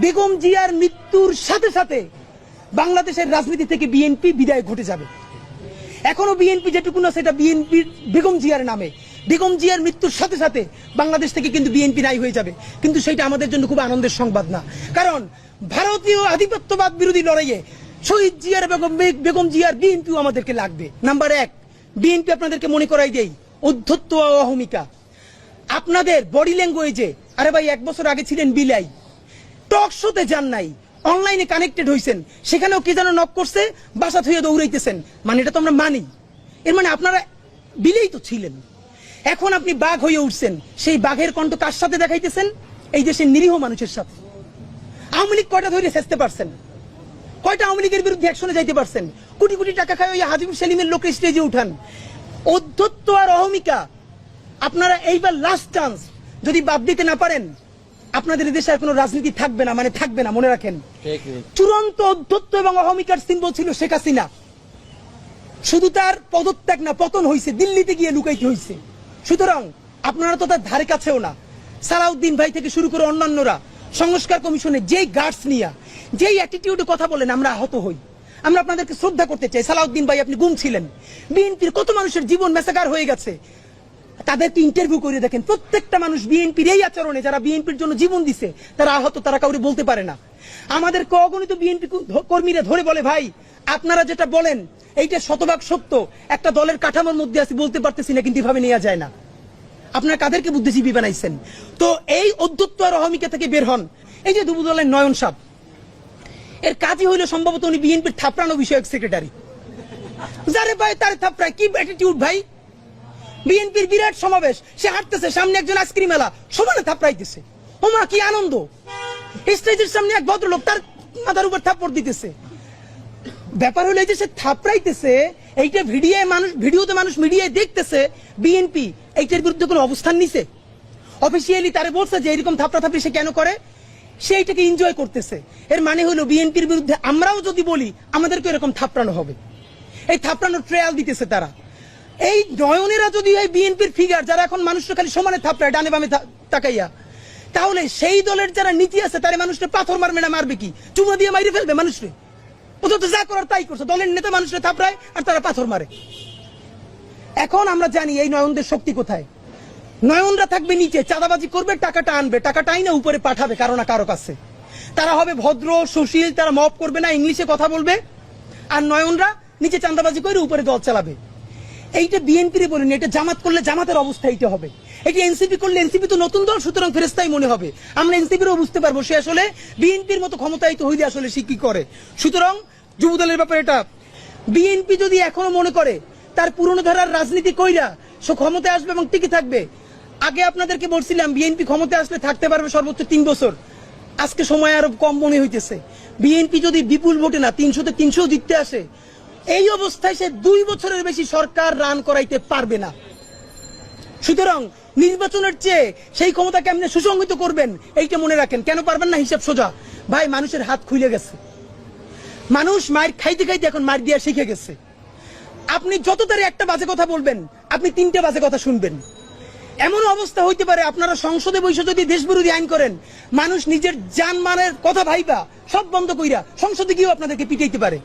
বেগম জিয়ার মৃত্যুর সাথে সাথে বাংলাদেশের রাজনীতি থেকে বিএনপি বিদায় ঘটে যাবে। এখনো বিএনপি যেটুকু না সেটা বিএনপির বেগম জিয়ার নামে। বেগম জিয়ার মৃত্যুর সাথে সাথে বাংলাদেশ থেকে কিন্তু বিএনপি নাই হয়ে যাবে, কিন্তু সেটা আমাদের জন্য খুব আনন্দের সংবাদ না। কারণ ভারতীয় আধিপত্যবাদ বিরোধী লড়াইয়ে শহীদ জিয়ার বেগম জিয়ার বিএনপিও আমাদেরকে লাগবে। নাম্বার এক, বিএনপি আপনাদেরকে মনে করাই দেই অধ্যত্ব ও অহমিকা। আপনাদের বডি ল্যাঙ্গুয়েজে, আরে ভাই 1 বছর আগে ছিলেন বিলাই, টক শোতে যান নাই, অনলাইনে কানেক্টেড হইছেন, সেখানেও কে যেন নক করছে, বাসা থুয়ে দৌড়াইতেছেন, মানে এটা তো আমরা মানি। এর মানে আপনারা বিলেই তো ছিলেন। এখন আপনি বাঘ হয়ে উঠছেন, সেই বাঘের কণ্ঠ কার সাথে দেখাইতেছেন? এই দেশের নিরীহ মানুষের সাথে। আওয়ামী লীগ কয়টা ধরে শেষতে পারছেন? কয়টা আওয়ামী লীগের বিরুদ্ধে অ্যাকশনে যাইতে পারছেন? কোটি কোটি টাকা খায় ওই হাজিব সেলিমের লোক স্টেজে উঠান। অধ্যত্ব আর অহমিকা আপনারা এইবার লাস্ট চান্স, যদি বাদ দিতে না পারেন আপনাদের দেশে আর কোনো রাজনীতি থাকবে না, মানে থাকবে না, মনে রাখেন। চূড়ান্ত অধ্যত্ব এবং অহমিকার সিম্বল ছিল শেখ হাসিনা। শুধু তার পদত্যাগ না, পতন হয়েছে, দিল্লিতে গিয়ে লুকাইতে হয়েছে। সুতরাং আপনারা তো তার ধারে কাছেও না। সালাউদ্দিন ভাই থেকে শুরু করে অন্যান্যরা সংস্কার কমিশনে যেই গার্ডস নিয়ে, যেই অ্যাটিটিউডে কথা বলেন, আমরা আহত হই। আমরা আপনাদেরকে শ্রদ্ধা করতে চাই। সালাউদ্দিন ভাই, আপনি গুম ছিলেন, বিএনপির কত মানুষের জীবন মেসাকার হয়ে গেছে, তাদেরকে ইন্টারভিউ করে দেখেন। প্রত্যেকটা মানুষ বিএনপির এই আচরণে, যারা বিএনপির জন্য জীবন দিছে, তারা আহত, তারা কাউরে বলতে পারে না। আমাদের অগণিত বিএনপি কর্মীরা ধরে বলে, ভাই আপনারা যেটা বলেন এইটা শতভাগ সত্য, একটা দলের কাঠামোর মধ্যে আছে, বলতে পারতেছি না, কিন্তু এভাবে নেওয়া যায় না। আপনারা কাদেরকে বুদ্ধিজীবী বানাইছেন? তো এই অধ্যত্ব আর অহমিকা থেকে বের হন। এই যে যুবদলের নয়ন সাহেব, এর কাজই হইল সম্ভবত উনি বিএনপির থাপড়ানো বিষয়ক সেক্রেটারি। যারে ভাই তার থাপড়ায় কি অ্যাটিটিউড ভাই! বিএনপির বিরাট সমাবেশ, সে হাঁটতেছে, সামনে একজন আইসক্রিম এলা সমানে থাপড়াইতেছে। ওমা কি আনন্দ! স্টেজের সামনে এক ভদ্রলোক তার মাথার উপর থাপ্পড় দিতেছে। ব্যাপার হলো এই যে সে থাপড়াইতেছে, এইটা ভিডিওতে মানুষ মিডিয়ায় দেখতেছে। বিএনপি এইটার বিরুদ্ধে কোনো অবস্থান নিছে? অফিসিয়ালি তারে বলছে যে এরকম থাপড়াথাপড়ি সে কেন করে? সে এইটাকে এনজয় করতেছে। এর মানে হলো বিএনপির বিরুদ্ধে আমরাও যদি বলি, আমাদেরকে এরকম থাপড়ানো হবে। এই থাপড়ানোর ট্রায়াল দিতেছে তারা। এই নয়নেরা যদি এই বিএনপির ফিগার, যারা এখন মানুষটা খালি সমানে থাপড়ায় ডানে বামে তাকাইয়া, তাহলে সেই দলের যারা নীতি আছে তারা মানুষটা পাথর মারবে না মারবে কি? চুমা দিয়ে মাইরে ফেলবে মানুষকে। ওদের তো যা করার তাই করছে, দলের নেতা মানুষরা থাপড়ায় আর তারা পাথর মারে। এখন আমরা জানি এই নয়নদের শক্তি কোথায়। নয়নরা থাকবে নিচে, চাঁদাবাজি করবে, টাকাটা আনবে, টাকাটাই না উপরে পাঠাবে কারো না কারো কাছে। তারা হবে ভদ্র সুশীল, তারা মপ করবে না, ইংলিশে কথা বলবে। আর নয়নরা নিচে চাঁদাবাজি করে উপরে দল চালাবে। এইটা বিএনপির বলেনি, এটা জামাত করলে জামাতের অবস্থা এইটা হবে। এটা এনসিপি করলে, এনসিপি তো নতুন দল, সুতরাং ফেরেস্তাই মনে হবে। আমরা এনসিপিরও বুঝতে পারবো সে আসলে বিএনপির মতো ক্ষমতায়িত হইলে আসলে সে কি করে। সুতরাং যুবদলের ব্যাপারে এটা, বিএনপি যদি এখনো মনে করে তার পুরনো ধারার রাজনীতি কইরা সে ক্ষমতায় আসবে এবং টিকে থাকবে। আগে আপনাদেরকে বলছিলাম বিএনপি ক্ষমতায় আসলে থাকতে পারবে সর্বোচ্চ 3 বছর। আজকে সময় আরো কম মনে হইতেছে। বিএনপি যদি বিপুল ভোটে না 300-তে 300 জিততে আসে, এই অবস্থায় সে 2 বছরের বেশি সরকার রান করাইতে পারবে না। সুতরাং নির্বাচনের চেয়ে সেই ক্ষমতা কেমনে সুসংহত করবেন এইটা মনে রাখেন। কেন পারবেন না? হিসাব সোজা ভাই, মানুষের হাত খুলে গেছে। মানুষ মার খাইতে খাইতে এখন মার দিয়া শিখে গেছে। আপনি যত তারে একটা বাজে কথা বলবেন, আপনি 3টে বাজে কথা শুনবেন। এমন অবস্থা হইতে পারে আপনারা সংসদে বসে যদি দেশ বিরোধী আইন করেন, মানুষ নিজের জানমালের কথা ভাইবা সব বন্ধ কইরা সংসদে গিয়েও আপনাদেরকে পিটাইতে পারে।